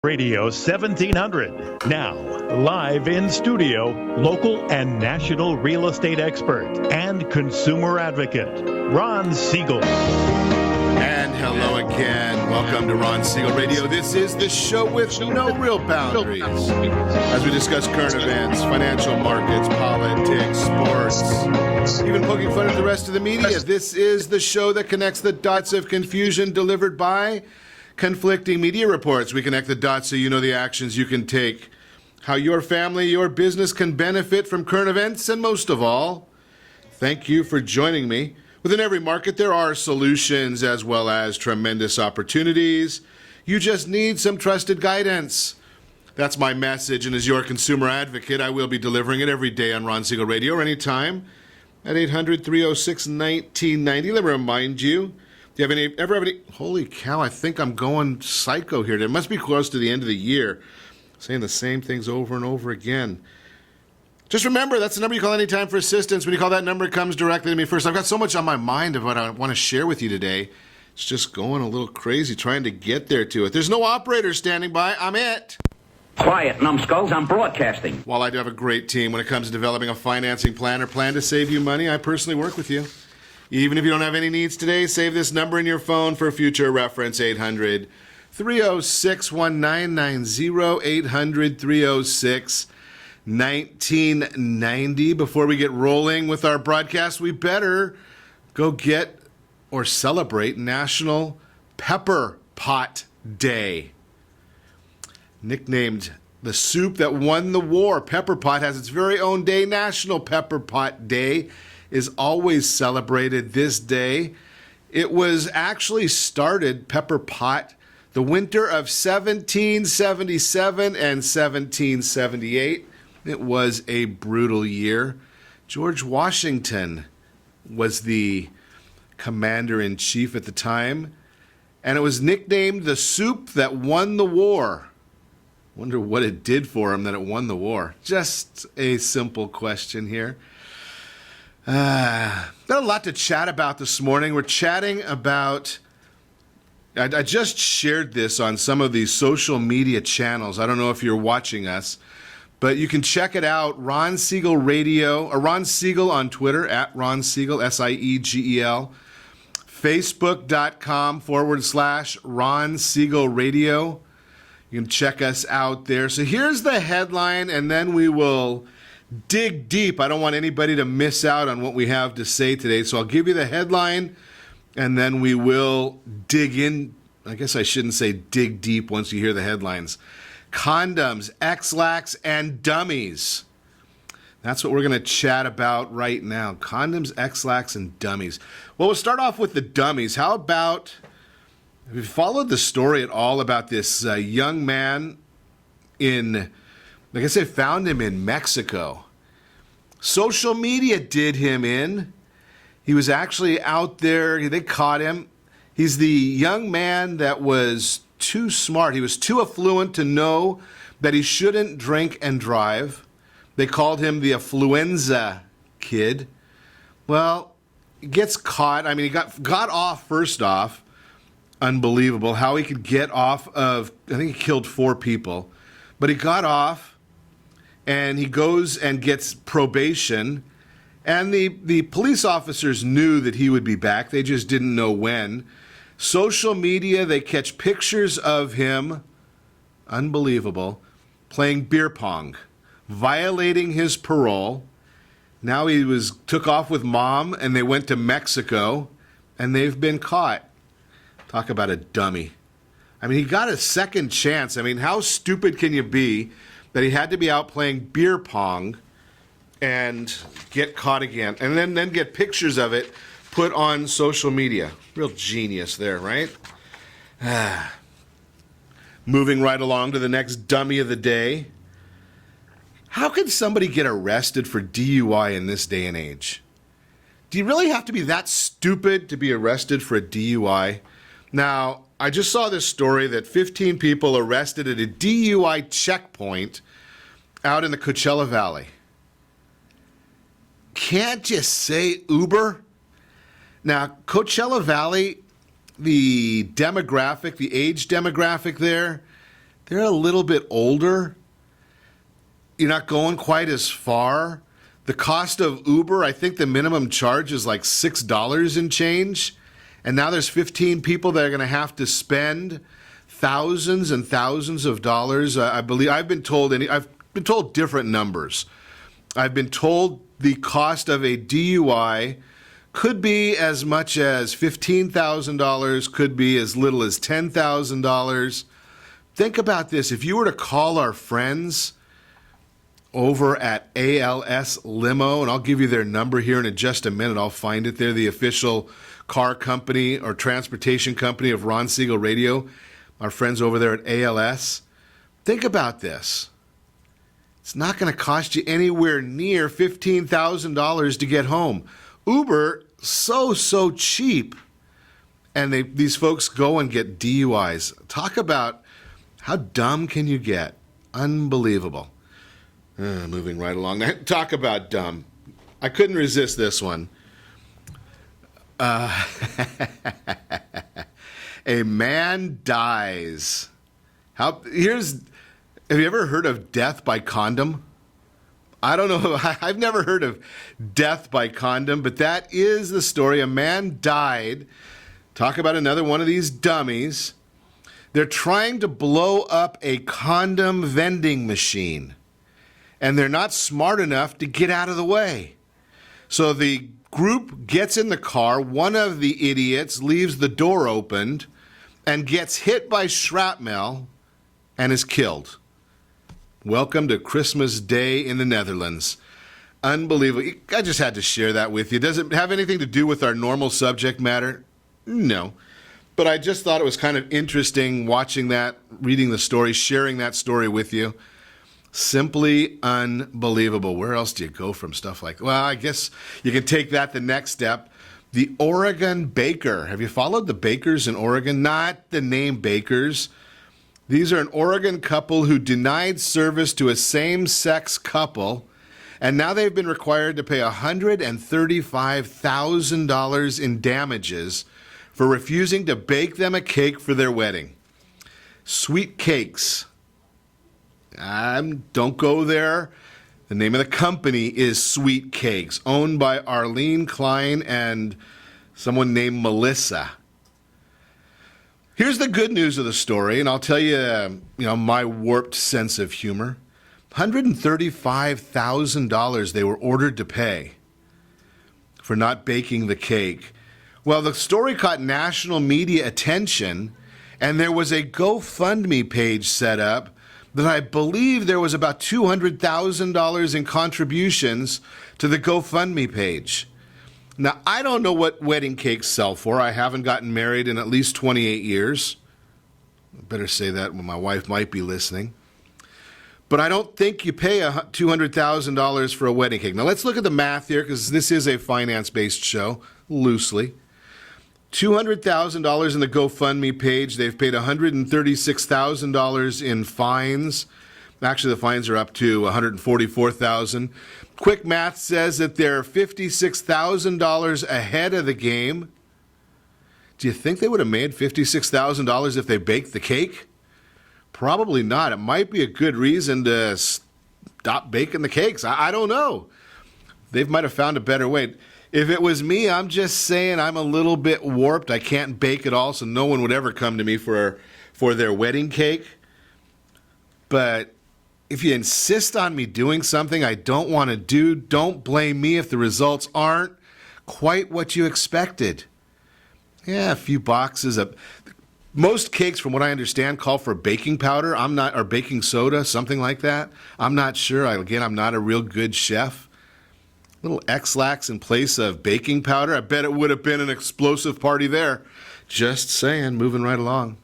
Radio 1700. Now, live in studio, local and national real estate expert and consumer advocate, Ron Siegel. And hello again. Welcome to Ron Siegel Radio. This is the show with no real boundaries. As we discuss current events, financial markets, politics, sports, even poking fun at the rest of the media. This is the show that connects the dots of confusion delivered by conflicting media reports. We connect the dots so you know the actions you can take, how your family, your business can benefit from current events, and most of all, thank you for joining me. Within every market, there are solutions as well as tremendous opportunities. You just need some trusted guidance. That's my message, and as your consumer advocate, I will be delivering it every day on Ron Siegel Radio or anytime at 800-306-1990. Let me remind you, do you ever have any, holy cow, I think I'm going psycho here. It must be close to the end of the year, saying the same things over and over again. Just remember, that's the number you call anytime for assistance. When you call that number, it comes directly to me first. I've got so much on my mind of what I want to share with you today. It's just going a little crazy trying to get there to it. There's no operator standing by. I'm it. Quiet, numbskulls. I'm broadcasting. While I do have a great team when it comes to developing a financing plan or plan to save you money, I personally work with you. Even if you don't have any needs today, save this number in your phone for future reference, 800-306-1990, 800-306-1990. Before we get rolling with our broadcast, we better go get or celebrate National Pepper Pot Day. Nicknamed the soup that won the war, Pepper Pot has its very own day. National Pepper Pot Day is always celebrated this day. It was actually started, Pepper Pot, the winter of 1777 and 1778. It was a brutal year. George Washington was the commander-in-chief at the time, and it was nicknamed the soup that won the war. Wonder what it did for him that it won the war. Just a simple question here. Got a lot to chat about this morning. We're chatting about, I just shared this on some of these social media channels. I don't know if you're watching us, but you can check it out, Ron Siegel Radio, or Ron Siegel on Twitter, at Ron Siegel, S-I-E-G-E-L, Facebook.com/Ron Siegel Radio. You can check us out there. So here's the headline, and then we will dig deep. I don't want anybody to miss out on what we have to say today. So I'll give you the headline, and then we will dig in. I guess I shouldn't say dig deep once you hear the headlines. Condoms, X-Lax, and dummies. That's what we're going to chat about right now. Condoms, X-Lax, and dummies. Well, we'll start off with the dummies. How about, have you followed the story at all about this young man in, like I said, found him in Mexico. Social media did him in. He was actually out there. They caught him. He's the young man that was too smart. He was too affluent to know that he shouldn't drink and drive. They called him the affluenza kid. Well, he gets caught. I mean, he got off first off. Unbelievable how he could get off of, I think he killed 4 people. But he got off. And he goes and gets probation, and the police officers knew that he would be back. They just didn't know when. Social media, they catch pictures of him, unbelievable, playing beer pong, violating his parole. Now he took off with mom, and they went to Mexico, and they've been caught. Talk about a dummy. I mean, he got a second chance. I mean, how stupid can you be that he had to be out playing beer pong and get caught again, and then get pictures of it put on social media? Real genius there, right? Moving right along to the next dummy of the day. How can somebody get arrested for DUI in this day and age? Do you really have to be that stupid to be arrested for a DUI? Now, I just saw this story that 15 people arrested at a DUI checkpoint out in the Coachella Valley. Can't you say Uber? Now, Coachella Valley, the age demographic there, they're a little bit older. You're not going quite as far. The cost of Uber, I think the minimum charge is like $6 and change. And now there's 15 people that are going to have to spend thousands and thousands of dollars. I believe I've been told different numbers. I've been told the cost of a DUI could be as much as $15,000, could be as little as $10,000. Think about this. If you were to call our friends over at ALS Limo, and I'll give you their number here in just a minute. I'll find it. They're the official car company or transportation company of Ron Siegel Radio, our friends over there at ALS. Think about this. It's not going to cost you anywhere near $15,000 to get home. Uber, so cheap. And these folks go and get DUIs. Talk about how dumb can you get? Unbelievable. Moving right along. Talk about dumb. I couldn't resist this one. A man dies. Have you ever heard of death by condom? I don't know. I've never heard of death by condom, but that is the story. A man died. Talk about another one of these dummies. They're trying to blow up a condom vending machine, and they're not smart enough to get out of the way. So the group gets in the car. One of the idiots leaves the door opened and gets hit by shrapnel and is killed. Welcome to Christmas Day in the Netherlands. Unbelievable. I just had to share that with you. Does it have anything to do with our normal subject matter? No. But I just thought it was kind of interesting watching that, reading the story, sharing that story with you. Simply unbelievable. Where else do you go from stuff like that? Well, I guess you can take that the next step. The Oregon Baker. Have you followed the Bakers in Oregon? Not the name Bakers. These are an Oregon couple who denied service to a same-sex couple, and now they've been required to pay $135,000 in damages for refusing to bake them a cake for their wedding. Sweet Cakes. Don't go there. The name of the company is Sweet Cakes, owned by Arlene Klein and someone named Melissa. Here's the good news of the story, and I'll tell you, my warped sense of humor. $135,000 they were ordered to pay for not baking the cake. Well, the story caught national media attention, and there was a GoFundMe page set up that I believe there was about $200,000 in contributions to the GoFundMe page. Now, I don't know what wedding cakes sell for. I haven't gotten married in at least 28 years. I better say that when my wife might be listening. But I don't think you pay $200,000 for a wedding cake. Now, let's look at the math here, because this is a finance-based show, loosely. $200,000 in the GoFundMe page. They've paid $136,000 in fines. Actually, the fines are up to $144,000. Quick math says that they're $56,000 ahead of the game. Do you think they would have made $56,000 if they baked the cake? Probably not. It might be a good reason to stop baking the cakes. I don't know. They might have found a better way. If it was me, I'm just saying I'm a little bit warped. I can't bake at all, so no one would ever come to me for their wedding cake. But if you insist on me doing something I don't want to do, don't blame me if the results aren't quite what you expected. Yeah, a few boxes of... Most cakes, from what I understand, call for baking powder. Or baking soda, something like that. I'm not sure. I'm not a real good chef. Little X-Lax in place of baking powder. I bet it would have been an explosive party there. Just saying, moving right along.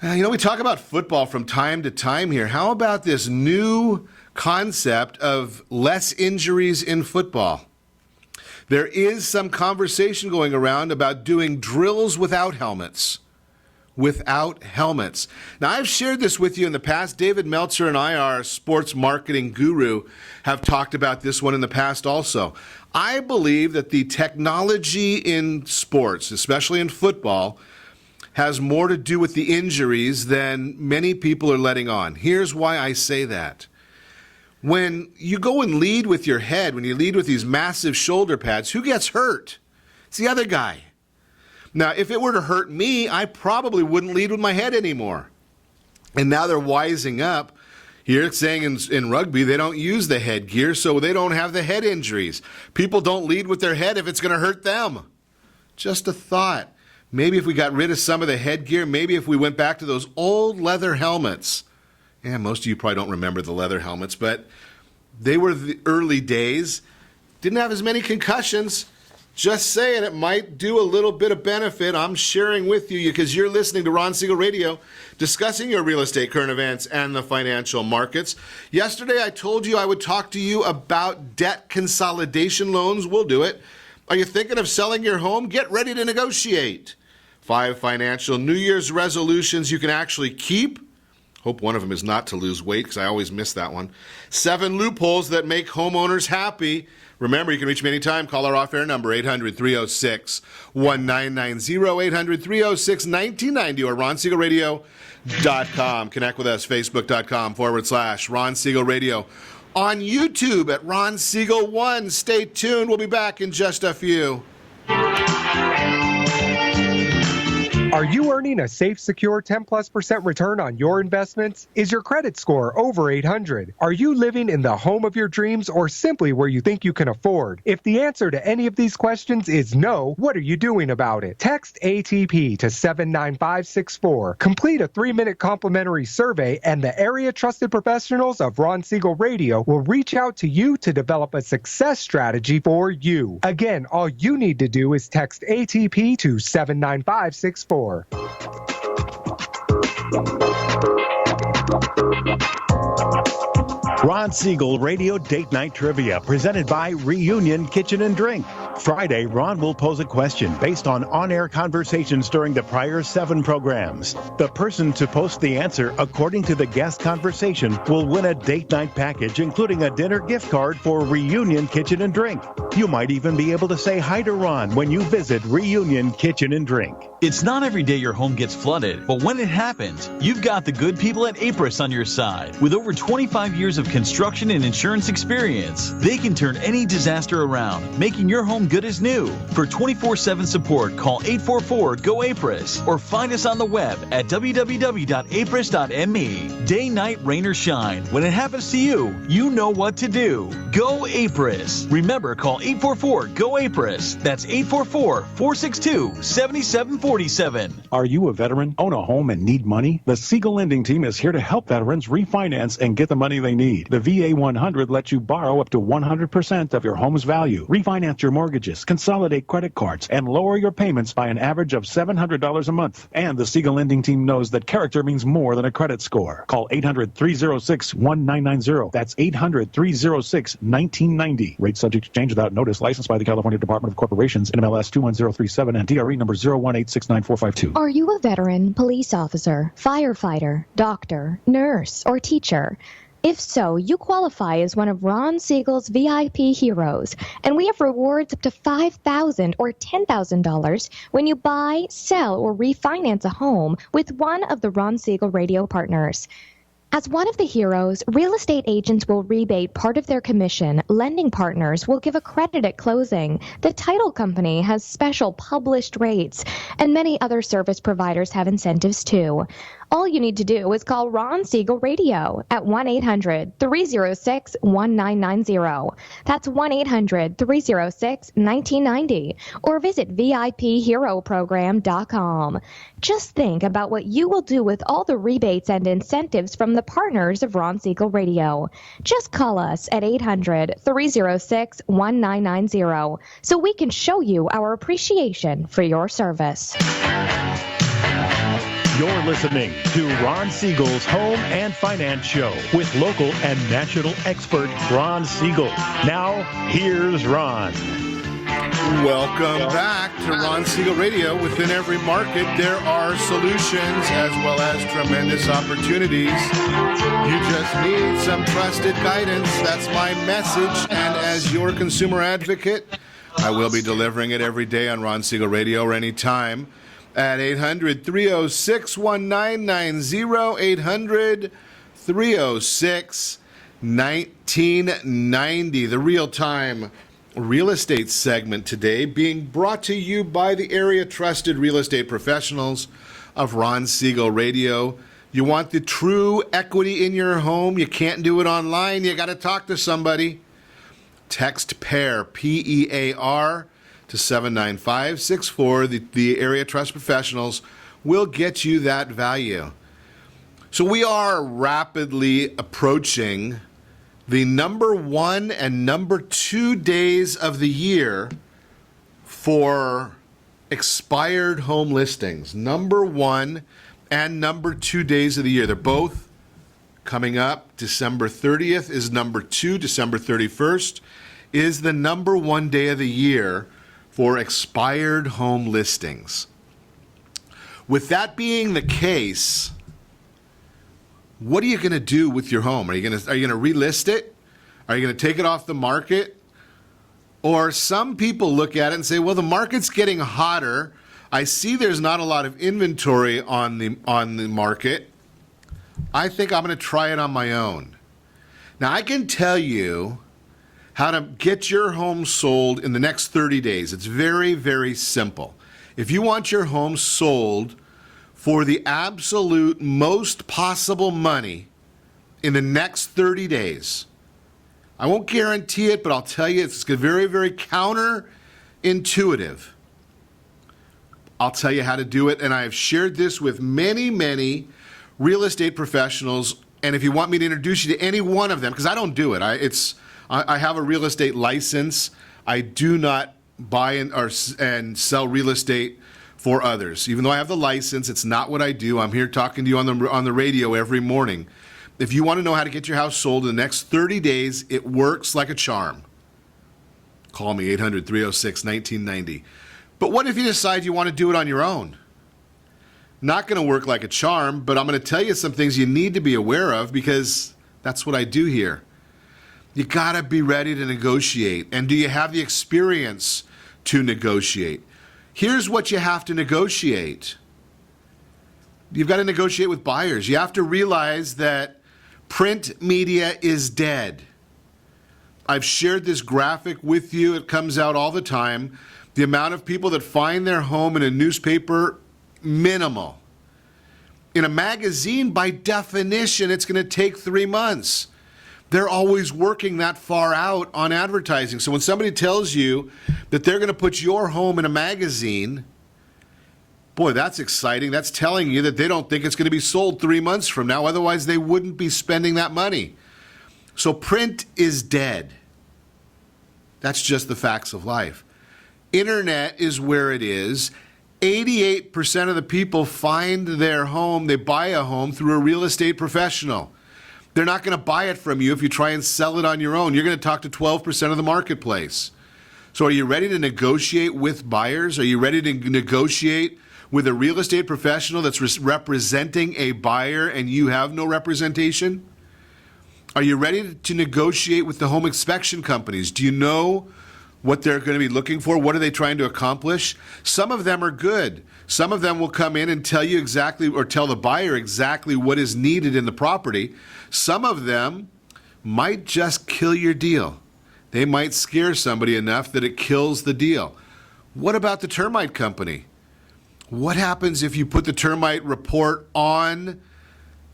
We talk about football from time to time here. How about this new concept of less injuries in football? There is some conversation going around about doing drills without helmets. Without helmets. Now, I've shared this with you in the past. David Meltzer and I, our sports marketing guru, have talked about this one in the past also. I believe that the technology in sports, especially in football, has more to do with the injuries than many people are letting on. Here's why I say that. When you go and lead with your head, when you lead with these massive shoulder pads, who gets hurt? It's the other guy. Now, if it were to hurt me, I probably wouldn't lead with my head anymore. And now they're wising up. Here it's saying in rugby, they don't use the headgear, so they don't have the head injuries. People don't lead with their head if it's going to hurt them. Just a thought. Maybe if we got rid of some of the headgear, maybe if we went back to those old leather helmets. Yeah, most of you probably don't remember the leather helmets, but they were the early days. Didn't have as many concussions. Just saying, it might do a little bit of benefit. I'm sharing with you because you're listening to Ron Siegel Radio, discussing your real estate current events and the financial markets. Yesterday, I told you I would talk to you about debt consolidation loans. We'll do it. Are you thinking of selling your home? Get ready to negotiate. 5 financial New Year's resolutions you can actually keep. Hope one of them is not to lose weight, because I always miss that one. 7 loopholes that make homeowners happy. Remember, you can reach me anytime. Call our off-air number, 800-306-1990, 800-306-1990, or RonSiegelRadio.com. Connect with us, Facebook.com/Ron Siegel Radio. On YouTube at Ron Siegel 1. Stay tuned. We'll be back in just a few. Are you earning a safe, secure 10+% return on your investments? Is your credit score over 800? Are you living in the home of your dreams or simply where you think you can afford? If the answer to any of these questions is no, what are you doing about it? Text ATP to 79564. Complete a 3-minute complimentary survey, and the area trusted professionals of Ron Siegel Radio will reach out to you to develop a success strategy for you. Again, all you need to do is text ATP to 79564. Ron Siegel Radio Date Night Trivia, presented by Reunion Kitchen and Drink. Friday, Ron will pose a question based on on-air conversations during the prior 7 programs. The person to post the answer according to the guest conversation will win a date night package, including a dinner gift card for Reunion Kitchen and Drink. You might even be able to say hi to Ron when you visit Reunion Kitchen and Drink. It's not every day your home gets flooded, but when it happens, you've got the good people at Apris on your side. With over 25 years of construction and insurance experience, they can turn any disaster around, making your home good as new. For 24/7 support, call 844-GO-APRIS or find us on the web at www.apris.me. Day, night, rain, or shine, when it happens to you, you know what to do. Go Apris. Remember, call 844-GO-APRIS. That's 844-462-7747. Are you a veteran, own a home, and need money? The Siegel Lending Team is here to help veterans refinance and get the money they need. The VA 100 lets you borrow up to 100% of your home's value, refinance your mortgages, consolidate credit cards, and lower your payments by an average of $700 a month. And the Siegel Lending Team knows that character means more than a credit score. Call 800-306-1990. That's 800-306-1990. Rate subject to change without notice. Licensed by the California Department of Corporations, NMLS 21037, and DRE number 0186945. Are you a veteran, police officer, firefighter, doctor, nurse, or teacher? If so, you qualify as one of Ron Siegel's VIP heroes, and we have rewards up to $5,000 or $10,000 when you buy, sell, or refinance a home with one of the Ron Siegel Radio partners. As one of the heroes, real estate agents will rebate part of their commission. Lending partners will give a credit at closing. The title company has special published rates, and many other service providers have incentives too. All you need to do is call Ron Siegel Radio at 1-800-306-1990. That's 1-800-306-1990. Or visit VIPHeroProgram.com. Just think about what you will do with all the rebates and incentives from the partners of Ron Siegel Radio. Just call us at 800-306-1990 so we can show you our appreciation for your service. You're listening to Ron Siegel's Home and Finance Show with local and national expert Ron Siegel. Now, here's Ron. Welcome back to Ron Siegel Radio. Within every market, there are solutions as well as tremendous opportunities. You just need some trusted guidance. That's my message. And as your consumer advocate, I will be delivering it every day on Ron Siegel Radio or anytime. at 800-306-1990, 800-306-1990. The real-time real estate segment today being brought to you by the area trusted real estate professionals of Ron Siegel Radio. You want the true equity in your home? You can't do it online. You got to talk to somebody. Text PAIR, P-E-A-R, to 79564. The area trust professionals will get you that value. So we are rapidly approaching the number 1 and number 2 days of the year for expired home listings. Number 1 and number 2 days of the year. They're both coming up. December 30th is number 2. December 31st is the number 1 day of the year for expired home listings. With that being the case, what are you going to do with your home? Are you going to relist it? Are you going to take it off the market? Or some people look at it and say, well, the market's getting hotter. I see there's not a lot of inventory on the market. I think I'm going to try it on my own. Now, I can tell you how to get your home sold in the next 30 days. It's very, very simple. If you want your home sold for the absolute most possible money in the next 30 days, I won't guarantee it, but I'll tell you it's very, very counterintuitive. I'll tell you how to do it, and I have shared this with many, many real estate professionals, and if you want me to introduce you to any one of them, because I don't do it. I have a real estate license. I do not buy and sell real estate for others. Even though I have the license, it's not what I do. I'm here talking to you on the radio every morning. If you want to know how to get your house sold in the next 30 days, it works like a charm. Call me, 800-306-1990. But what if you decide you want to do it on your own? Not going to work like a charm, but I'm going to tell you some things you need to be aware of because that's what I do here. You got to be ready to negotiate. And do you have the experience to negotiate? Here's what you have to negotiate. You've got to negotiate with buyers. You have to realize that print media is dead. I've shared this graphic with you. It comes out all the time. The amount of people that find their home in a newspaper, minimal. In a magazine, by definition, it's going to take 3 months. They're always working that far out on advertising. So when somebody tells you that they're going to put your home in a magazine, boy, that's exciting. That's telling you that they don't think it's going to be sold 3 months from now. Otherwise, they wouldn't be spending that money. So print is dead. That's just the facts of life. Internet is where it is. 88% of the people find their home, they buy a home through a real estate professional. They're not going to buy it from you if you try and sell it on your own. You're going to talk to 12% of the marketplace. So are you ready to negotiate with buyers? Are you ready to negotiate with a real estate professional that's representing a buyer and you have no representation? Are you ready to negotiate with the home inspection companies? Do you know what they're going to be looking for? What are they trying to accomplish? Some of them are good. Some of them will come in and tell you exactly, or tell the buyer exactly what is needed in the property. Some of them might just kill your deal. They might scare somebody enough that it kills the deal. What about the termite company? What happens if you put the termite report on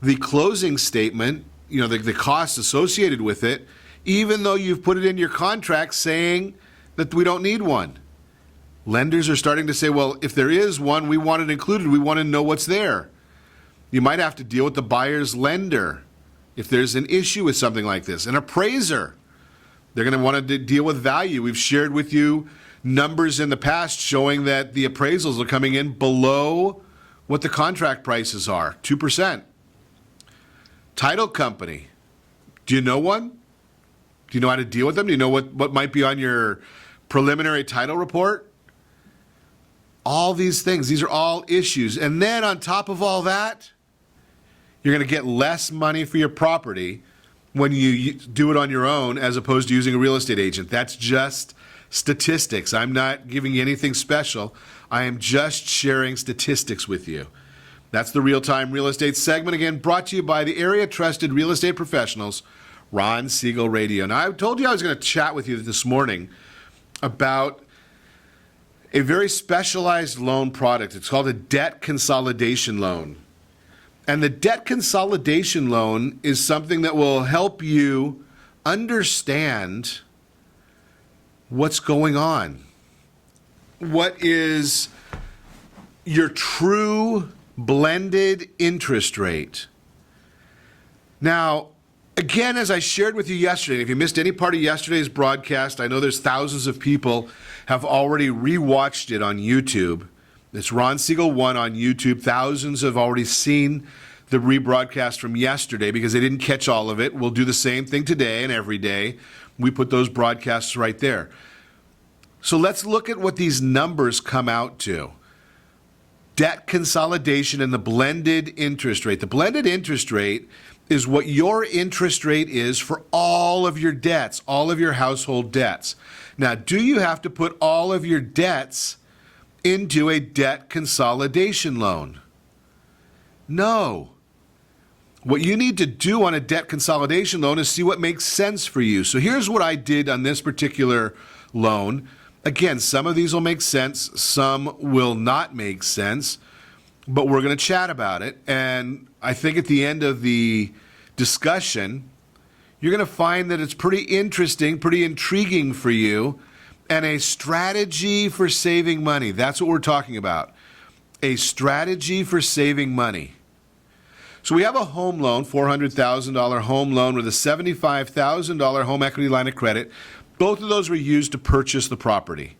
the closing statement, the costs associated with it, even though you've put it in your contract saying that we don't need one? Lenders are starting to say, well, if there is one, we want it included. We want to know what's there. You might have to deal with the buyer's lender if there's an issue with something like this. An appraiser, they're going to want to deal with value. We've shared with you numbers in the past showing that the appraisals are coming in below what the contract prices are, 2%. Title company, do you know one? Do you know how to deal with them? Do you know what might be on your preliminary title report? All these things, these are all issues. And then on top of all that, you're going to get less money for your property when you do it on your own as opposed to using a real estate agent. That's just statistics. I'm not giving you anything special. I am just sharing statistics with you. That's the Real-Time Real Estate segment, again, brought to you by the area trusted real estate professionals, Ron Siegel Radio. Now, I told you I was going to chat with you this morning about a very specialized loan product. It's called a debt consolidation loan. And the debt consolidation loan is something that will help you understand what's going on. What is your true blended interest rate? Now, again, as I shared with you yesterday, and if you missed any part of yesterday's broadcast, I know there's thousands of people have already rewatched it on YouTube. It's Ron Siegel 1 on YouTube. Thousands have already seen the rebroadcast from yesterday because they didn't catch all of it. We'll do the same thing today and every day. We put those broadcasts right there. So let's look at what these numbers come out to. Debt consolidation and the blended interest rate. The blended interest rate is what your interest rate is for all of your debts, all of your household debts. Now, do you have to put all of your debts into a debt consolidation loan? No. What you need to do on a debt consolidation loan is see what makes sense for you. So here's what I did on this particular loan. Again, some of these will make sense, some will not make sense, but we're going to chat about it. And I think at the end of the discussion, you're going to find that it's pretty interesting, pretty intriguing for you, and a strategy for saving money. That's what we're talking about. A strategy for saving money. So we have a home loan, $400,000 home loan with a $75,000 home equity line of credit. Both of those were used to purchase the property.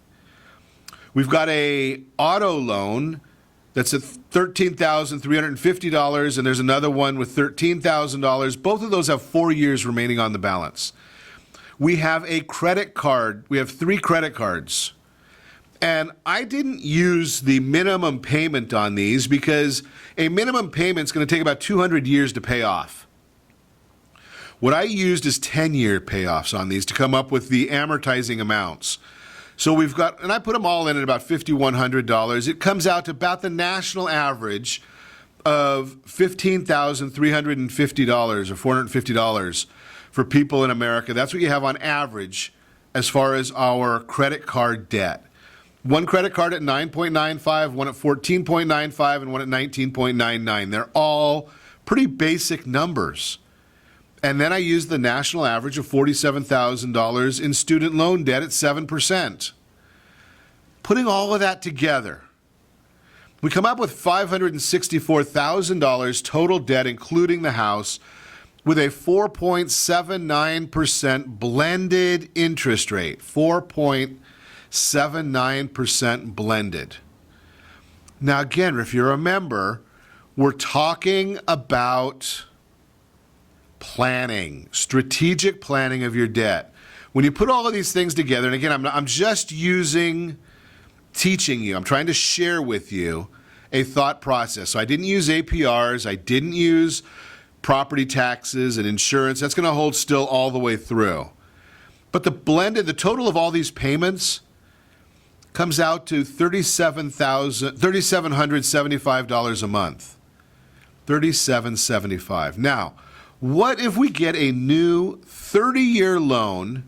We've got a auto loan that's at $13,350, and there's another one with $13,000. Both of those have 4 years remaining on the balance. We have a credit card. We have 3 credit cards. And I didn't use the minimum payment on these because a minimum payment is going to take about 200 years to pay off. What I used is 10-year payoffs on these to come up with the amortizing amounts. So we've got, and I put them all in at about $5,100. It comes out to about the national average of $15,350 or $450 for people in America. That's what you have on average as far as our credit card debt. One credit card at 9.95, one at 14.95, and one at 19.99. They're all pretty basic numbers. And then I used the national average of $47,000 in student loan debt at 7%. Putting all of that together, we come up with $564,000 total debt, including the house, with a 4.79% blended interest rate. 4.79% blended. Now, again, if you remember, we're talking about planning, strategic planning of your debt. When you put all of these things together, and again, I'm just teaching you, I'm trying to share with you a thought process. So I didn't use APRs, I didn't use property taxes and insurance. That's going to hold still all the way through. But the total of all these payments comes out to $3,775 a month. $3,775. Now, what if we get a new 30-year loan?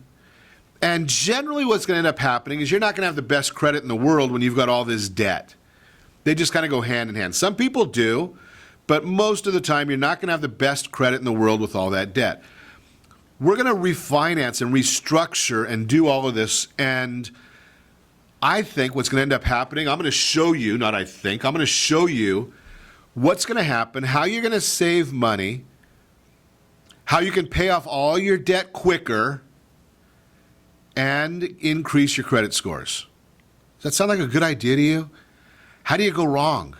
And generally what's going to end up happening is you're not going to have the best credit in the world when you've got all this debt. They just kind of go hand in hand. Some people do, but most of the time you're not going to have the best credit in the world with all that debt. We're going to refinance and restructure and do all of this. And I think what's going to end up happening, I'm going to show you, I'm going to show you what's going to happen, how you're going to save money, how you can pay off all your debt quicker and increase your credit scores. Does that sound like a good idea to you? How do you go wrong?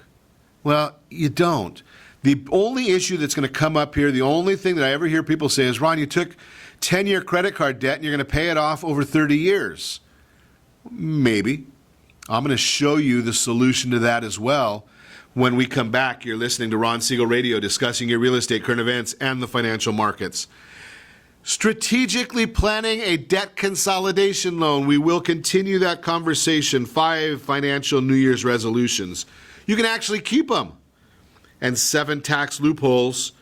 Well, you don't. The only issue that's going to come up here, the only thing that I ever hear people say is, Ron, you took 10-year credit card debt and you're going to pay it off over 30 years. Maybe. I'm going to show you the solution to that as well. When we come back, you're listening to Ron Siegel Radio discussing your real estate, current events, and the financial markets. Strategically planning a debt consolidation loan. We will continue that conversation. 5 financial New Year's resolutions. You can actually keep them. And 7 tax loopholes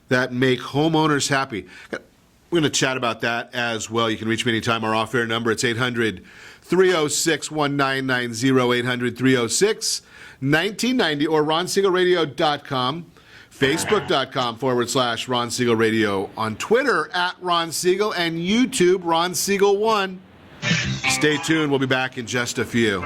that make homeowners happy. We're going to chat about that as well. You can reach me anytime. Our off-air number, it's 800-306-1990, 800-306-1990, or ronsiegelradio.com. Facebook.com/Ron Siegel Radio. On Twitter, @Ron Siegel, and YouTube, Ron Siegel 1. Stay tuned. We'll be back in just a few.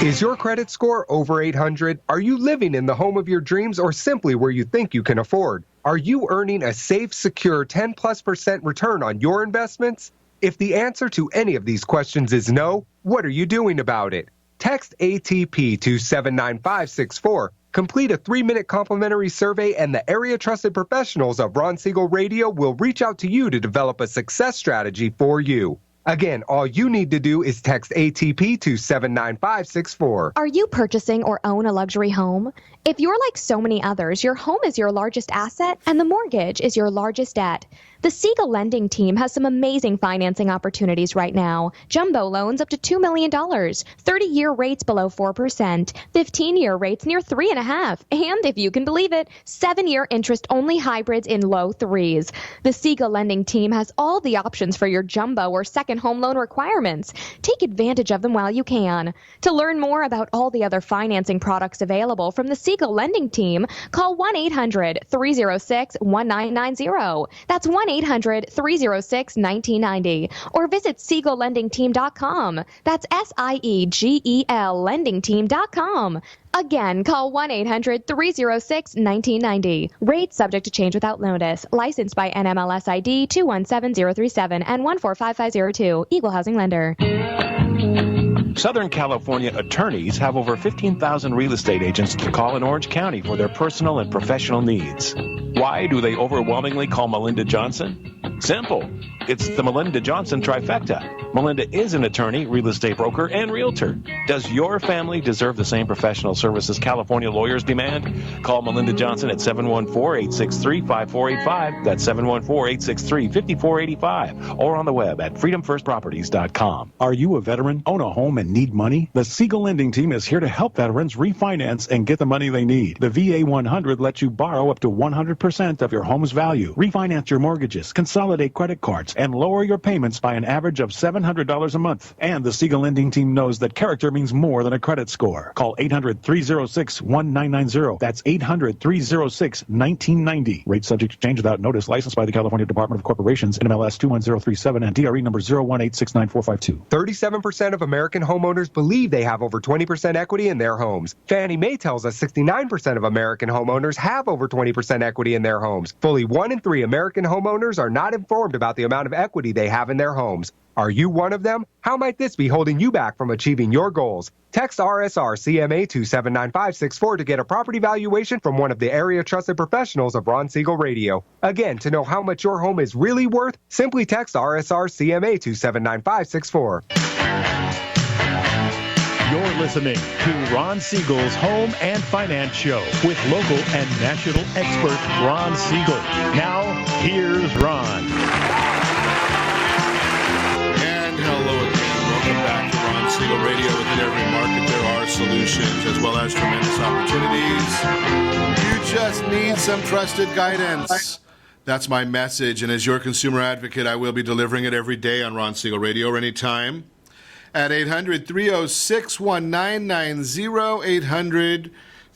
Is your credit score over 800? Are you living in the home of your dreams or simply where you think you can afford? Are you earning a safe, secure 10+% return on your investments? If the answer to any of these questions is no, what are you doing about it? Text ATP to 79564. Complete a 3-minute complimentary survey, and the area trusted professionals of Ron Siegel Radio will reach out to you to develop a success strategy for you. Again, all you need to do is text ATP to 79564. Are you purchasing or own a luxury home? If you're like so many others, your home is your largest asset and the mortgage is your largest debt. The Siegel lending team has some amazing financing opportunities right now. Jumbo loans up to $2 million, 30-year rates below 4%, 15-year rates near 3.5%, and if you can believe it, 7-year interest-only hybrids in low 3s. The Siegel lending team has all the options for your jumbo or second home loan requirements. Take advantage of them while you can. To learn more about all the other financing products available from the Siegel lending team, call 1-800-306-1990. That's 1-800-306-1990. Or visit SiegelLendingTeam.com. That's SIEGEL LendingTeam.com. Again, call 1-800-306-1990. Rates subject to change without notice. Licensed by NMLS ID 217037 and 145502. Equal housing lender. Southern California attorneys have over 15,000 real estate agents to call in Orange County for their personal and professional needs. Why do they overwhelmingly call Melinda Johnson? Simple. It's the Melinda Johnson trifecta. Melinda is an attorney, real estate broker, and realtor. Does your family deserve the same professional services California lawyers demand? Call Melinda Johnson at 714-863-5485. That's 714-863-5485. Or on the web at freedomfirstproperties.com. Are you a veteran, own a home, and need money? The Siegel lending team is here to help veterans refinance and get the money they need. The VA 100 lets you borrow up to 100% of your home's value, refinance your mortgages, consolidate credit cards, and lower your payments by an average of $700 a month. And the Siegel lending team knows that character means more than a credit score. Call 800-306-1990. That's 800-306-1990. Rate subject to change without notice. Licensed by the California Department of Corporations, NMLS 21037, and DRE number 018694552. 37% of American homeowners believe they have over 20% equity in their homes. Fannie Mae tells us 69% of American homeowners have over 20% equity in their homes. Fully 1 in 3 American homeowners are not informed about the amount of equity they have in their homes. Are you one of them? How might this be holding you back from achieving your goals? Text RSR CMA to 79564 to get a property valuation from one of the area trusted professionals of Ron Siegel Radio. Again, to know how much your home is really worth, simply text RSR CMA to 79564. You're listening to Ron Siegel's Home and Finance Show with local and national expert Ron Siegel. Now, here's Ron. And hello again. Welcome back to Ron Siegel Radio. Within every market, there are solutions as well as tremendous opportunities. You just need some trusted guidance. That's my message. And as your consumer advocate, I will be delivering it every day on Ron Siegel Radio or anytime. At 800-306-1990,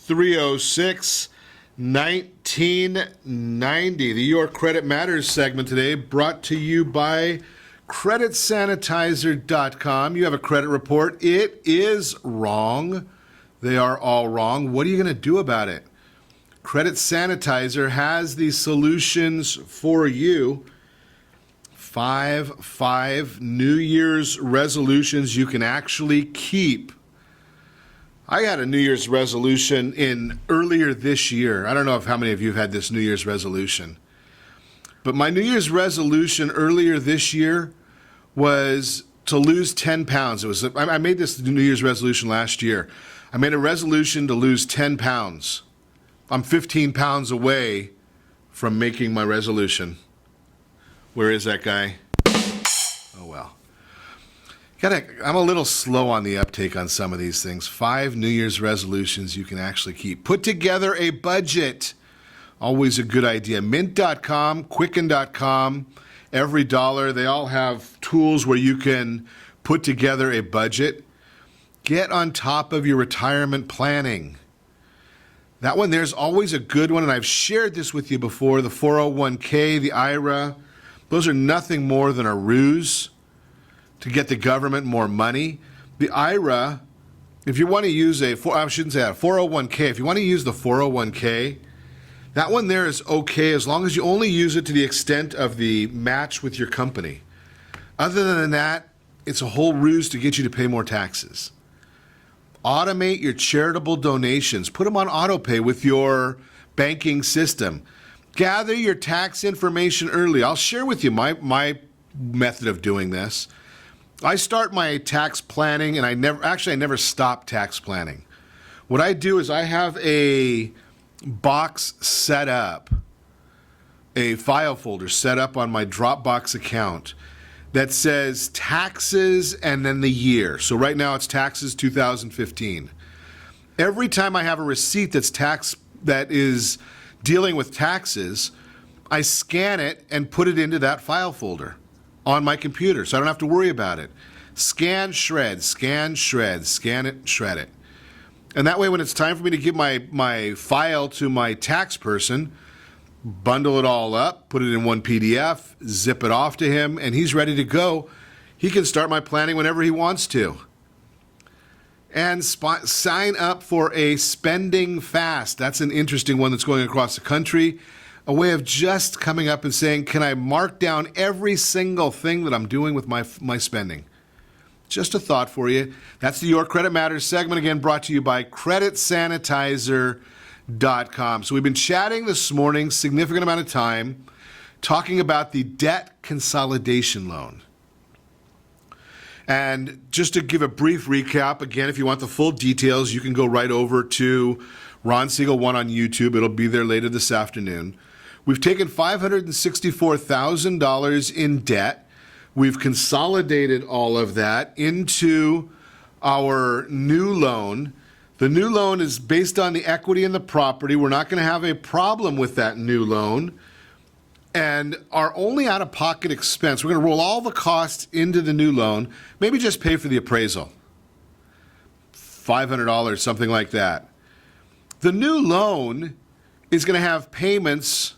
800-306-1990. The Your Credit Matters segment today brought to you by CreditSanitizer.com. You have a credit report. It is wrong. They are all wrong. What are you going to do about it? Credit Sanitizer has the solutions for you. 5 New Year's resolutions you can actually keep. I had a New Year's resolution in earlier this year. I don't know if how many of you have had this New Year's resolution. But my New Year's resolution earlier this year was to lose 10 pounds. I made this New Year's resolution last year. I made a resolution to lose 10 pounds. I'm 15 pounds away from making my resolution. Where is that guy? Oh, well. I'm a little slow on the uptake on some of these things. 5 New Year's resolutions you can actually keep. Put together a budget. Always a good idea. Mint.com, Quicken.com, Every Dollar. They all have tools where you can put together a budget. Get on top of your retirement planning. That one there's always a good one, and I've shared this with you before. The 401k, the IRA, those are nothing more than a ruse to get the government more money. The IRA, if you want to use I shouldn't say that, 401k, if you want to use the 401k, that one there is okay as long as you only use it to the extent of the match with your company. Other than that, it's a whole ruse to get you to pay more taxes. Automate your charitable donations. Put them on auto pay with your banking system. Gather your tax information early. I'll share with you my method of doing this. I start my tax planning, and I never stop tax planning. What I do is I have a box set up, a file folder set up on my Dropbox account that says taxes and then the year. So right now it's taxes 2015. Every time I have a receipt that is dealing with taxes, I scan it and put it into that file folder on my computer, so I don't have to worry about it. Scan, shred, scan, shred, scan it, shred it. And that way when it's time for me to give my file to my tax person, bundle it all up, put it in one PDF, zip it off to him, and he's ready to go. He can start my planning whenever he wants to. And sign up for a spending fast. That's an interesting one that's going across the country. A way of just coming up and saying, can I mark down every single thing that I'm doing with my spending? Just a thought for you. That's the Your Credit Matters segment, again brought to you by CreditSanitizer.com. So we've been chatting this morning, significant amount of time, talking about the debt consolidation loan. And just to give a brief recap, again, if you want the full details, you can go right over to Ron Siegel 1 on YouTube. It'll be there later this afternoon. We've taken $564,000 in debt. We've consolidated all of that into our new loan. The new loan is based on the equity in the property. We're not going to have a problem with that new loan. And our only out-of-pocket expense, we're going to roll all the costs into the new loan, maybe just pay for the appraisal. $500, something like that. The new loan is going to have payments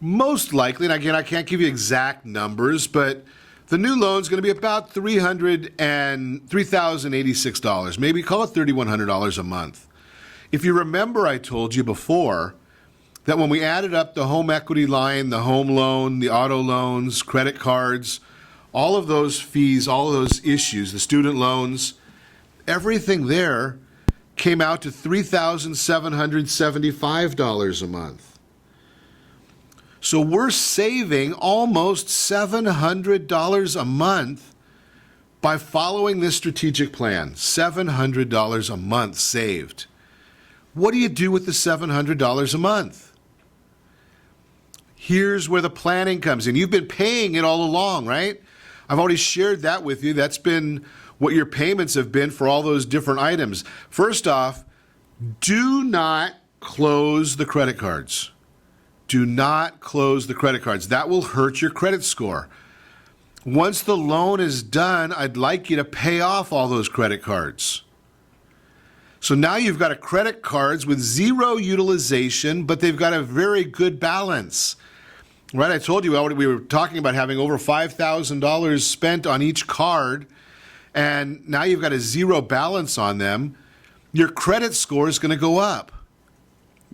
most likely, and again, I can't give you exact numbers, but the new loan is going to be about $3,086, maybe call it $3,100 a month. If you remember, I told you before that when we added up the home equity line, the home loan, the auto loans, credit cards, all of those fees, all of those issues, the student loans, everything there came out to $3,775 a month. So we're saving almost $700 a month by following this strategic plan. $700 a month saved. What do you do with the $700 a month? Here's where the planning comes in. You've been paying it all along, right? I've already shared that with you. That's been what your payments have been for all those different items. First off, do not close the credit cards. Do not close the credit cards. That will hurt your credit score. Once the loan is done, I'd like you to pay off all those credit cards. So now you've got a credit cards with zero utilization, but they've got a very good balance. Right? I told you we were talking about having over $5,000 spent on each card, and now you've got a zero balance on them. Your credit score is going to go up.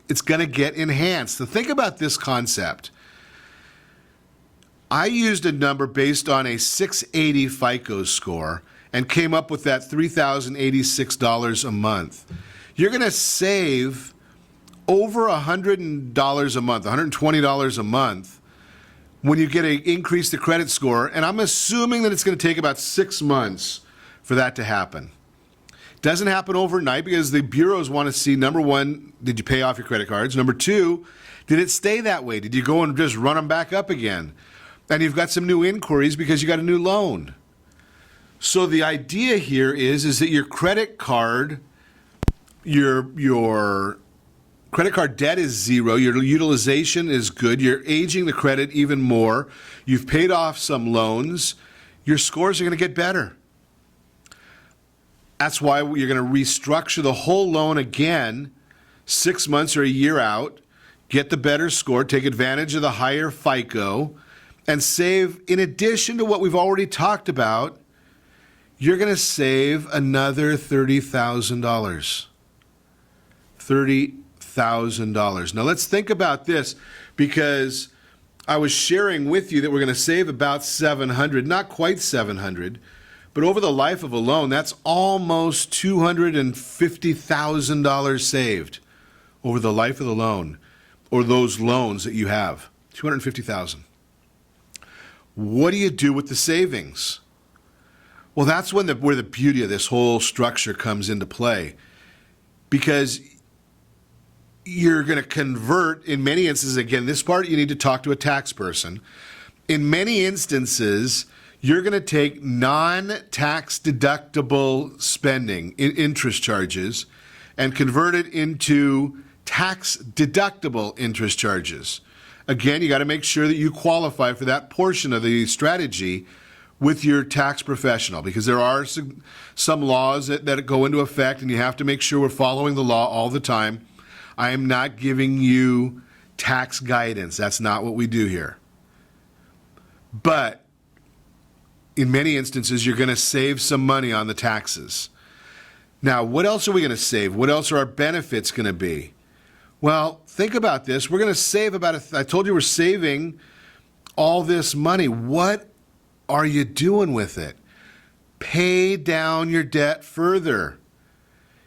It's going to get enhanced. So think about this concept. I used a number based on a 680 FICO score and came up with that $3,086 a month. You're going to save over $100 a month, $120 a month when you increase the credit score. And I'm assuming that it's going to take about 6 months for that to happen. Doesn't happen overnight because the bureaus want to see, number one, did you pay off your credit cards? Number two, did it stay that way? Did you go and just run them back up again? And you've got some new inquiries because you got a new loan. So the idea here is that your credit card, your credit card debt is zero, your utilization is good, you're aging the credit even more, you've paid off some loans, your scores are going to get better. That's why you're going to restructure the whole loan again 6 months or a year out, get the better score, take advantage of the higher FICO, and save, in addition to what we've already talked about, you're going to save another $30,000. $30,000. Now let's think about this, because I was sharing with you that we're going to save about $700, not quite $700, but over the life of a loan, that's almost $250,000 saved over the life of the loan, or those loans that you have. $250,000. What do you do with the savings? Well, that's where the beauty of this whole structure comes into play, because you're going to convert, in many instances, again, this part you need to talk to a tax person. In many instances, you're going to take non-tax deductible spending, interest charges, and convert it into tax deductible interest charges. Again, you got to make sure that you qualify for that portion of the strategy with your tax professional, because there are some laws that go into effect, and you have to make sure we're following the law all the time. I am not giving you tax guidance. That's not what we do here. But in many instances, you're going to save some money on the taxes. Now, what else are we going to save? What else are our benefits going to be? Well, think about this. We're going to save I told you we're saving all this money. What are you doing with it? Pay down your debt further.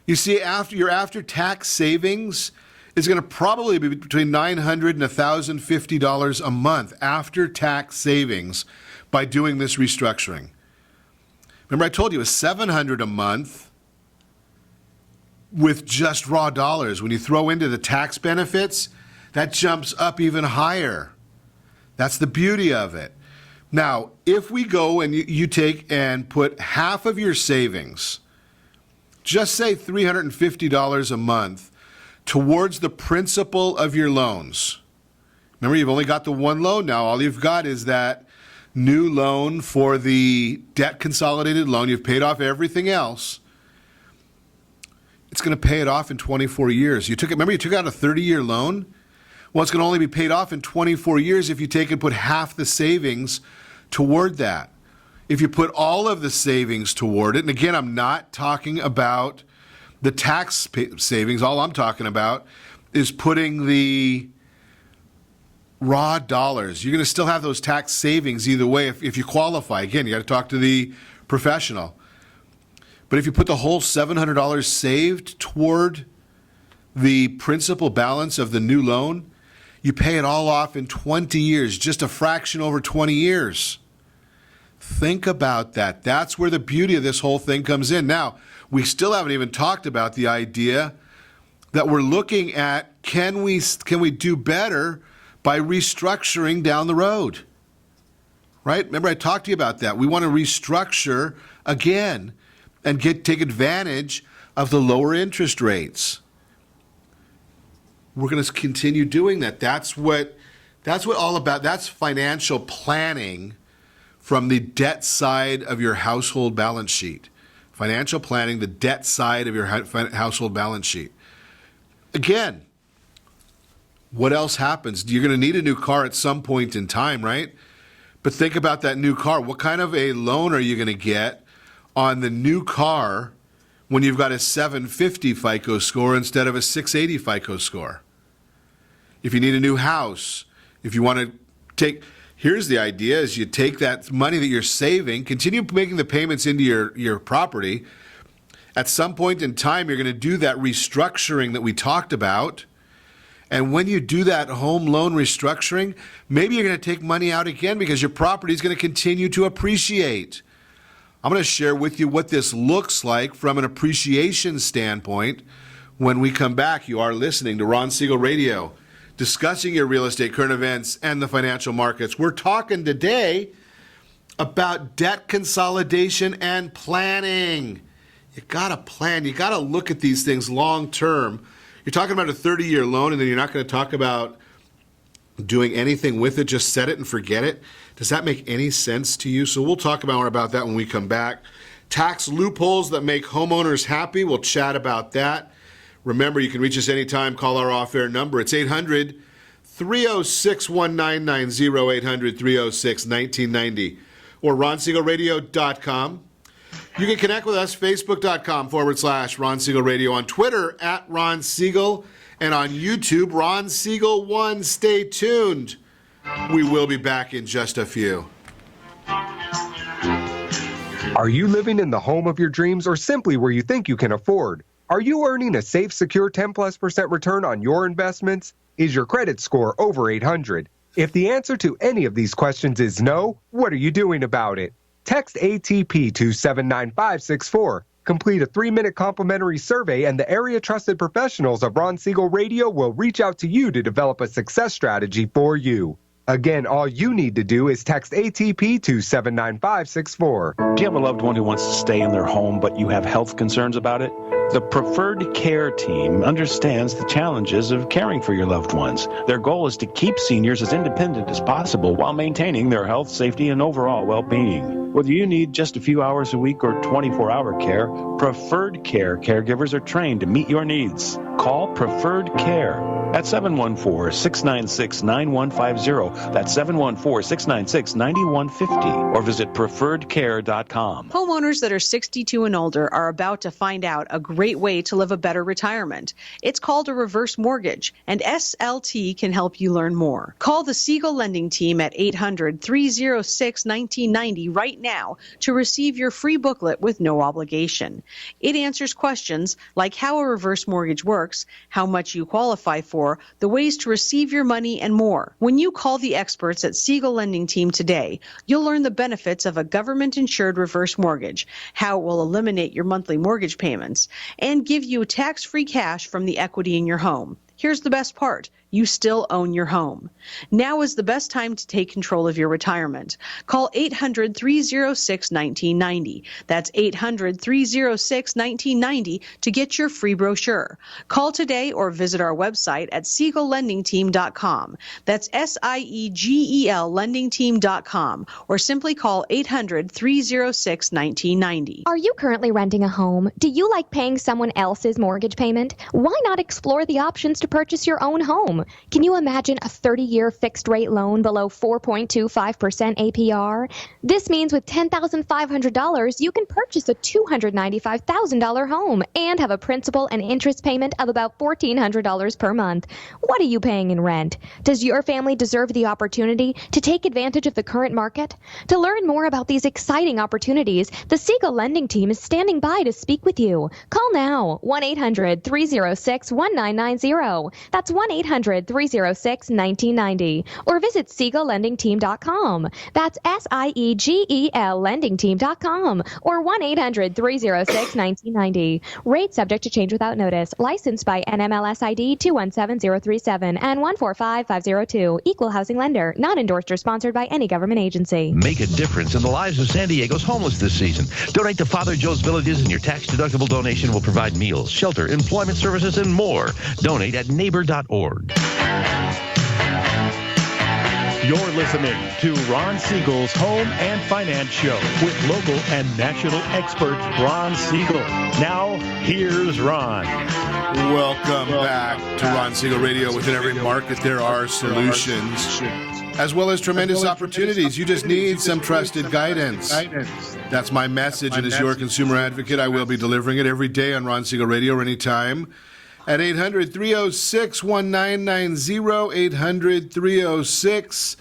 You see, your after-tax savings is going to probably be between $900 and $1,050 a month after-tax savings by doing this restructuring. Remember, I told you it was $700 a month with just raw dollars. When you throw into the tax benefits, that jumps up even higher. That's the beauty of it. Now, if we go and you take and put half of your savings, just say $350 a month, towards the principal of your loans. Remember, you've only got the one loan now. All you've got is that new loan for the debt consolidated loan. You've paid off everything else. It's going to pay it off in 24 years. You took out a 30-year loan? Well, it's going to only be paid off in 24 years if you take and put half the savings toward that. If you put all of the savings toward it, and again, I'm not talking about the tax savings. All I'm talking about is putting the raw dollars. You're going to still have those tax savings either way if you qualify. Again, you got to talk to the professional. But if you put the whole $700 saved toward the principal balance of the new loan, you pay it all off in 20 years, just a fraction over 20 years. Think about that. That's where the beauty of this whole thing comes in. Now, we still haven't even talked about the idea that we're looking at, can we do better by restructuring down the road? Right? Remember, I talked to you about that. We want to restructure again and take advantage of the lower interest rates. We're going to continue doing that. That's what all about. That's financial planning from the debt side of your household balance sheet. Financial planning, the debt side of your household balance sheet. Again, what else happens? You're going to need a new car at some point in time, right? But think about that new car. What kind of a loan are you going to get on the new car when you've got a 750 FICO score instead of a 680 FICO score? If you need a new house, if you want to here's the idea, is you take that money that you're saving, continue making the payments into your property. At some point in time, you're going to do that restructuring that we talked about. And when you do that home loan restructuring, maybe you're going to take money out again because your property is going to continue to appreciate. I'm going to share with you what this looks like from an appreciation standpoint When we come back, you are listening to Ron Siegel Radio, discussing your real estate, current events, and the financial markets. We're talking today about debt consolidation and planning. You got to plan. You got to look at these things long term. You're talking about a 30-year loan, and then you're not going to talk about doing anything with it, just set it and forget it. Does that make any sense to you? So we'll talk more about that when we come back. Tax loopholes that make homeowners happy. We'll chat about that. Remember, you can reach us anytime. Call our off-air number. It's 800-306-1990, 800-306-1990, or ronsiegelradio.com. You can connect with us, facebook.com/Ron Siegel Radio, on Twitter @Ron Siegel, and on YouTube, Ron Siegel 1. Stay tuned. We will be back in just a few. Are you living in the home of your dreams or simply where you think you can afford? Are you earning a safe, secure 10+% return on your investments? Is your credit score over 800? If the answer to any of these questions is no, what are you doing about it? Text ATP to 79564. Complete a 3-minute complimentary survey, and the area trusted professionals of Ron Siegel Radio will reach out to you to develop a success strategy for you. Again, all you need to do is text ATP to 79564. Do you have a loved one who wants to stay in their home, but you have health concerns about it? The Preferred Care team understands the challenges of caring for your loved ones. Their goal is to keep seniors as independent as possible while maintaining their health, safety, and overall well-being. Whether you need just a few hours a week or 24-hour care, Preferred Care caregivers are trained to meet your needs. Call Preferred Care at 714-696-9150. That's 714-696-9150. Or visit preferredcare.com. Homeowners that are 62 and older are about to find out a great way to live a better retirement. It's called a reverse mortgage, and SLT can help you learn more. Call the Siegel Lending Team at 800-306-1990 right now to receive your free booklet with no obligation. It answers questions like how a reverse mortgage works, how much you qualify for, the ways to receive your money, and more. When you call the experts at Siegel Lending Team today, you'll learn the benefits of a government-insured reverse mortgage, how it will eliminate your monthly mortgage payments, and give you tax-free cash from the equity in your home. Here's the best part. You still own your home. Now is the best time to take control of your retirement. Call 800-306-1990. That's 800-306-1990 to get your free brochure. Call today or visit our website at SiegelLendingTeam.com. That's SIEGEL LendingTeam.com, or simply call 800-306-1990. Are you currently renting a home? Do you like paying someone else's mortgage payment? Why not explore the options to purchase your own home? Can you imagine a 30-year fixed-rate loan below 4.25% APR? This means with $10,500, you can purchase a $295,000 home and have a principal and interest payment of about $1,400 per month. What are you paying in rent? Does your family deserve the opportunity to take advantage of the current market? To learn more about these exciting opportunities, the Siegel Lending Team is standing by to speak with you. Call now, 1-800-306-1990. That's 1-800-306-1990. Or visit SiegelLendingTeam.com. That's SIEGEL LendingTeam.com. Or 1-800-306-1990. Rate subject to change without notice. Licensed by NMLS ID 217037 and 145502. Equal housing lender. Not endorsed or sponsored by any government agency. Make a difference in the lives of San Diego's homeless this season. Donate to Father Joe's Villages, and your tax-deductible donation will provide meals, shelter, employment services, and more. Donate at neighbor.org. You're listening to Ron Siegel's Home and Finance Show with local and national expert Ron Siegel. Now, here's Ron. Welcome back to Ron Siegel Radio. Within every market, there are solutions, as well as tremendous opportunities. You just need some trusted guidance. That's my message, and as your consumer advocate, I will be delivering it every day on Ron Siegel Radio or anytime at 800-306-1990,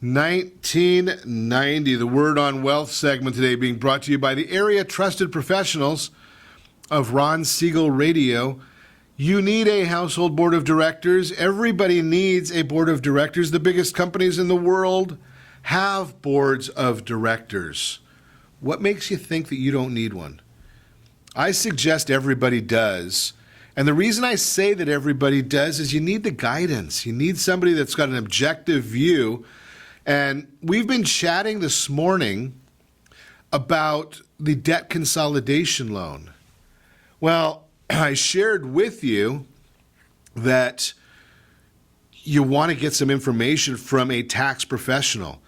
800-306-1990. The Word on Wealth segment today being brought to you by the area trusted professionals of Ron Siegel Radio. You need a household board of directors. Everybody needs a board of directors. The biggest companies in the world have boards of directors. What makes you think that you don't need one? I suggest everybody does, And the reason I say that everybody does is you need the guidance. You need somebody that's got an objective view. And we've been chatting this morning about the debt consolidation loan. Well, I shared with you that you want to get some information from a tax professional.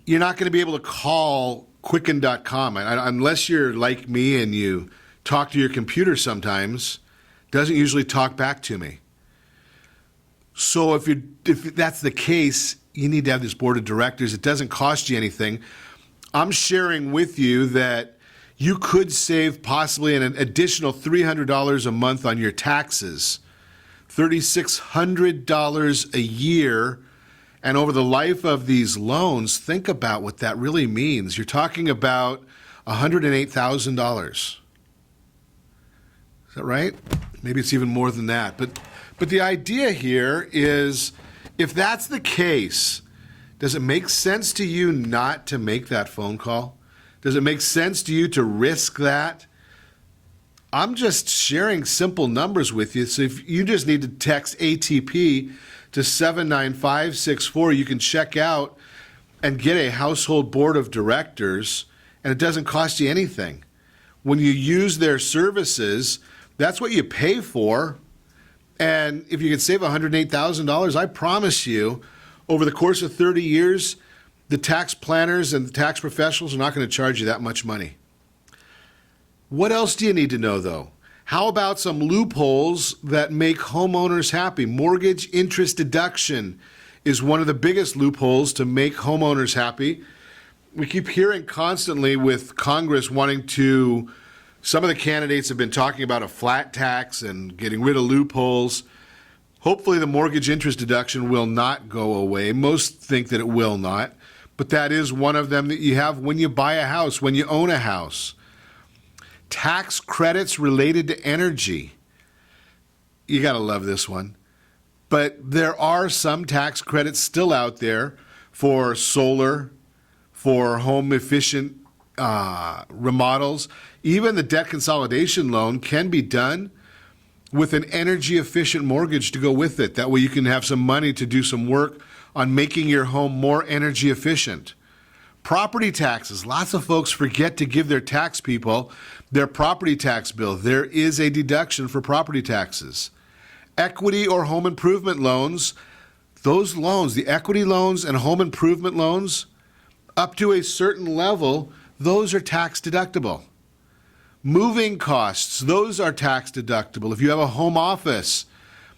You're not going to be able to call Quicken.com unless you're like me and you talk to your computer sometimes. Doesn't usually talk back to me. So if that's the case, you need to have this board of directors. It doesn't cost you anything. I'm sharing with you that you could save possibly an additional $300 a month on your taxes, $3,600 a year. And over the life of these loans, think about what that really means. You're talking about $108,000. Is that right? Maybe it's even more than that. But the idea here is, if that's the case, does it make sense to you not to make that phone call? Does it make sense to you to risk that? I'm just sharing simple numbers with you. So if you just need to text ATP to 79564, you can check out and get a household board of directors, and it doesn't cost you anything. When you use their services, that's what you pay for. And if you could save $108,000, I promise you, over the course of 30 years, the tax planners and the tax professionals are not going to charge you that much money. What else do you need to know, though? How about some loopholes that make homeowners happy? Mortgage interest deduction is one of the biggest loopholes to make homeowners happy. We keep hearing constantly with Congress wanting to, some of the candidates have been talking about a flat tax and getting rid of loopholes. Hopefully the mortgage interest deduction will not go away. Most think that it will not. But that is one of them that you have when you buy a house, when you own a house. Tax credits related to energy. You got to love this one. But there are some tax credits still out there for solar, for home efficient remodels. Even the debt consolidation loan can be done with an energy efficient mortgage to go with it. That way you can have some money to do some work on making your home more energy efficient. Property taxes. Lots of folks forget to give their tax people their property tax bill. There is a deduction for property taxes. Equity or home improvement loans. Those loans, the equity loans and home improvement loans, up to a certain level, those are tax deductible. Moving costs, those are tax deductible. If you have a home office,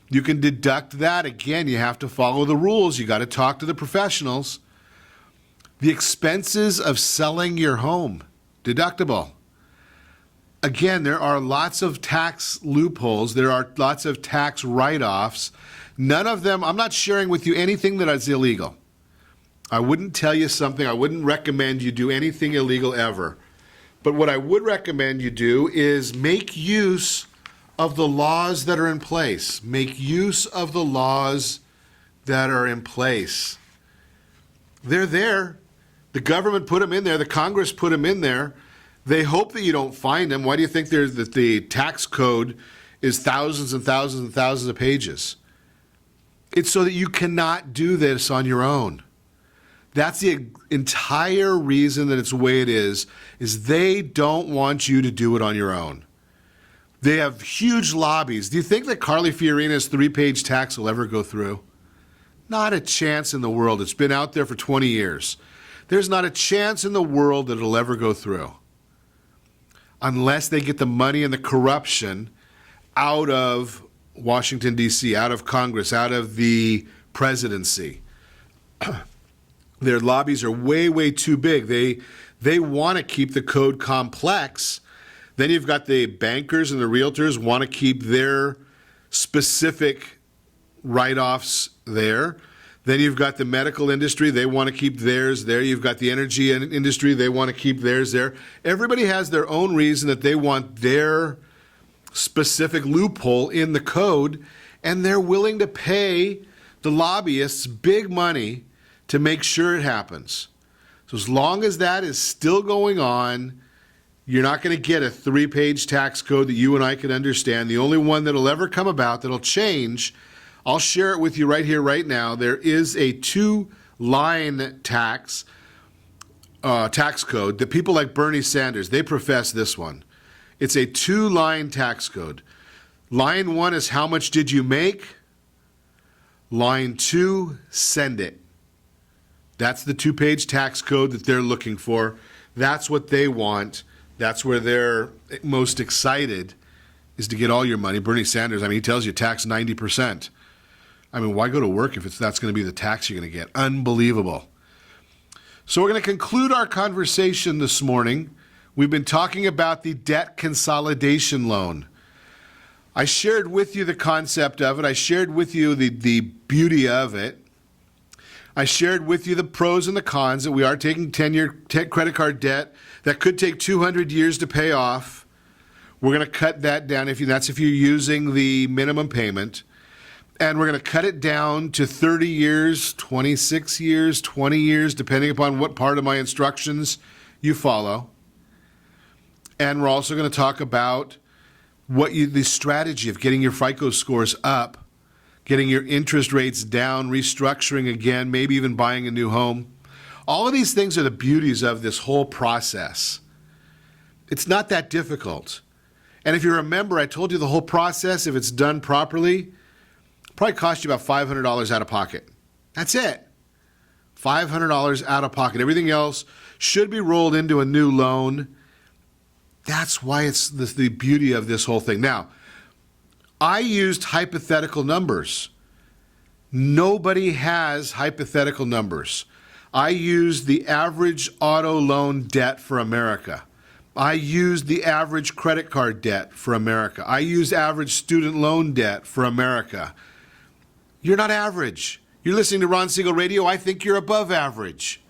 you can deduct that. Again, you have to follow the rules. You got to talk to the professionals. The expenses of selling your home, deductible. Again, there are lots of tax loopholes. There are lots of tax write-offs. None of them, I'm not sharing with you anything that is illegal. I wouldn't tell you something. I wouldn't recommend you do anything illegal ever. But what I would recommend you do is make use of the laws that are in place. Make use of the laws that are in place. They're there. The government put them in there. The Congress put them in there. They hope that you don't find them. Why do you think that the tax code is thousands and thousands and thousands of pages? It's so that you cannot do this on your own. That's the entire reason that it's the way it is they don't want you to do it on your own. They have huge lobbies. Do you think that Carly Fiorina's 3-page tax will ever go through? Not a chance in the world. It's been out there for 20 years. There's not a chance in the world that it'll ever go through. Unless they get the money and the corruption out of Washington, D.C., out of Congress, out of the presidency. Their lobbies are way, way too big. They want to keep the code complex. Then you've got the bankers and the realtors want to keep their specific write-offs there. Then you've got the medical industry. They want to keep theirs there. You've got the energy industry. They want to keep theirs there. Everybody has their own reason that they want their specific loophole in the code, and they're willing to pay the lobbyists big money to make sure it happens. So as long as that is still going on, You're not going to get a 3-page tax code that you and I can understand. The only one that'll ever come about that'll change, I'll share it with you right here, right now. There is a 2-line tax code that people like Bernie Sanders, they profess this one. It's a 2-line tax code. Line 1 is how much did you make? Line 2, send it. That's the 2-page tax code that they're looking for. That's what they want. That's where they're most excited, is to get all your money. Bernie Sanders, he tells you tax 90%. Why go to work if that's going to be the tax you're going to get? Unbelievable. So we're going to conclude our conversation this morning. We've been talking about the debt consolidation loan. I shared with you the concept of it. I shared with you the beauty of it. I shared with you the pros and the cons, that we are taking 10-year credit card debt that could take 200 years to pay off. We're going to cut that down if you're using the minimum payment. And we're going to cut it down to 30 years, 26 years, 20 years, depending upon what part of my instructions you follow. And we're also going to talk about the strategy of getting your FICO scores up, getting your interest rates down, restructuring again, maybe even buying a new home. All of these things are the beauties of this whole process. It's not that difficult. And if you remember, I told you the whole process, if it's done properly, probably cost you about $500 out of pocket. That's it. $500 out of pocket. Everything else should be rolled into a new loan. That's why it's the beauty of this whole thing. Now, I used hypothetical numbers. Nobody has hypothetical numbers. I used the average auto loan debt for America. I used the average credit card debt for America. I used average student loan debt for America. You're not average. You're listening to Ron Siegel Radio. I think you're above average.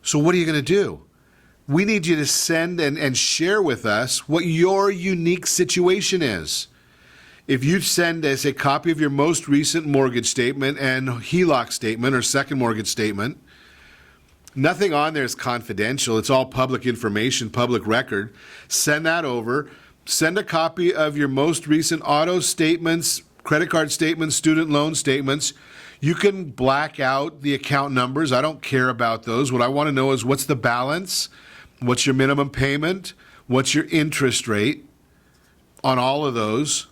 So what are you going to do? We need you to send and share with us what your unique situation is. If you send us a copy of your most recent mortgage statement and HELOC statement or second mortgage statement, nothing on there is confidential. It's all public information, public record. Send that over. Send a copy of your most recent auto statements, credit card statements, student loan statements. You can black out the account numbers. I don't care about those. What I want to know is what's the balance, what's your minimum payment, what's your interest rate on all of those.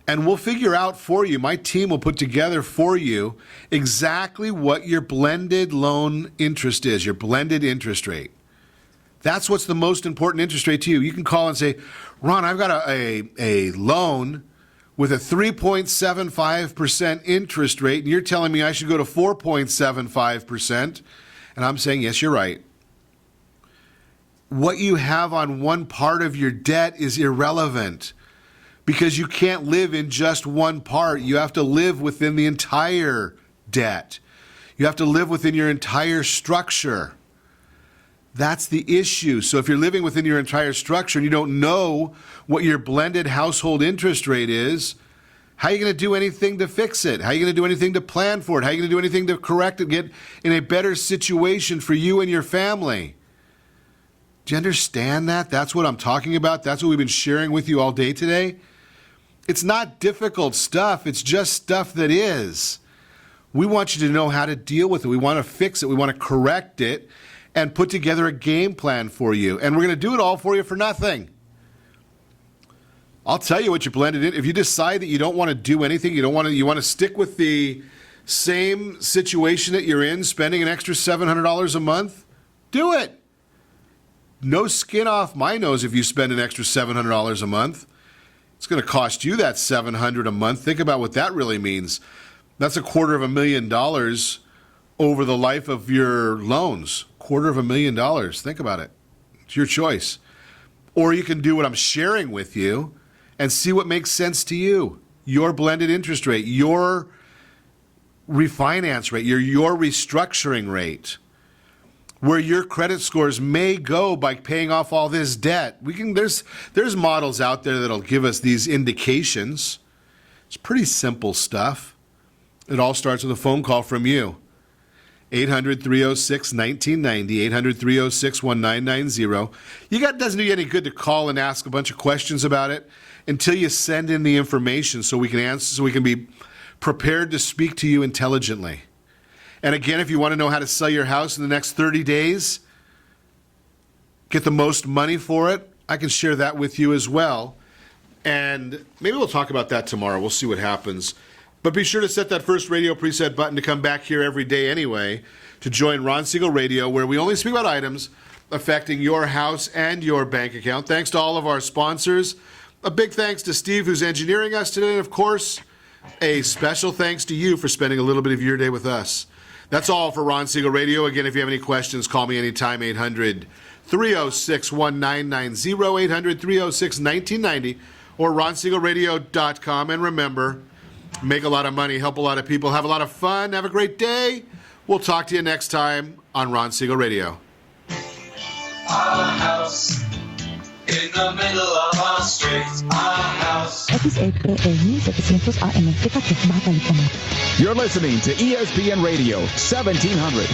And we'll figure out for you, my team will put together for you exactly what your blended loan interest is, your blended interest rate. That's what's the most important interest rate to you. You can call and say, Ron, I've got a loan with a 3.75% interest rate, and you're telling me I should go to 4.75%. And I'm saying, yes, you're right. What you have on one part of your debt is irrelevant, because you can't live in just one part. You have to live within the entire debt. You have to live within your entire structure. That's the issue. So if you're living within your entire structure and you don't know what your blended household interest rate is, how are you going to do anything to fix it? How are you going to do anything to plan for it? How are you going to do anything to correct it, get in a better situation for you and your family? Do you understand that? That's what I'm talking about. That's what we've been sharing with you all day today. It's not difficult stuff. It's just stuff that is. We want you to know how to deal with it. We want to fix it. We want to correct it and put together a game plan for you. And we're going to do it all for you for nothing. I'll tell you what you blended in. If you decide that you don't want to do anything, you want to stick with the same situation that you're in, spending an extra $700 a month, do it. No skin off my nose if you spend an extra $700 a month. It's going to cost you that $700 a month. Think about what that really means. That's $250,000 over the life of your loans. $250,000. Think about it. It's your choice. Or you can do what I'm sharing with you and see what makes sense to you. Your blended interest rate, your refinance rate, your restructuring rate, where your credit scores may go by paying off all this debt. There's models out there that'll give us these indications. It's pretty simple stuff. It all starts with a phone call from you. 800-306-1990, 800-306-1990. Doesn't do you any good to call and ask a bunch of questions about it until you send in the information so we can answer, so we can be prepared to speak to you intelligently. And again, if you want to know how to sell your house in the next 30 days, get the most money for it, I can share that with you as well. And maybe we'll talk about that tomorrow. We'll see what happens. But be sure to set that first radio preset button to come back here every day anyway, to join Ron Siegel Radio, where we only speak about items affecting your house and your bank account. Thanks to all of our sponsors. A big thanks to Steve, who's engineering us today. And of course, a special thanks to you for spending a little bit of your day with us. That's all for Ron Siegel Radio. Again, if you have any questions, call me anytime, 800-306-1990, 800-306-1990, or ronsiegelradio.com. And remember, make a lot of money, help a lot of people, have a lot of fun, have a great day. We'll talk to you next time on Ron Siegel Radio. Our house in the middle of our street. Our house. XAAA 700 AM kita Bata Liponat. You're listening to ESPN Radio 1700.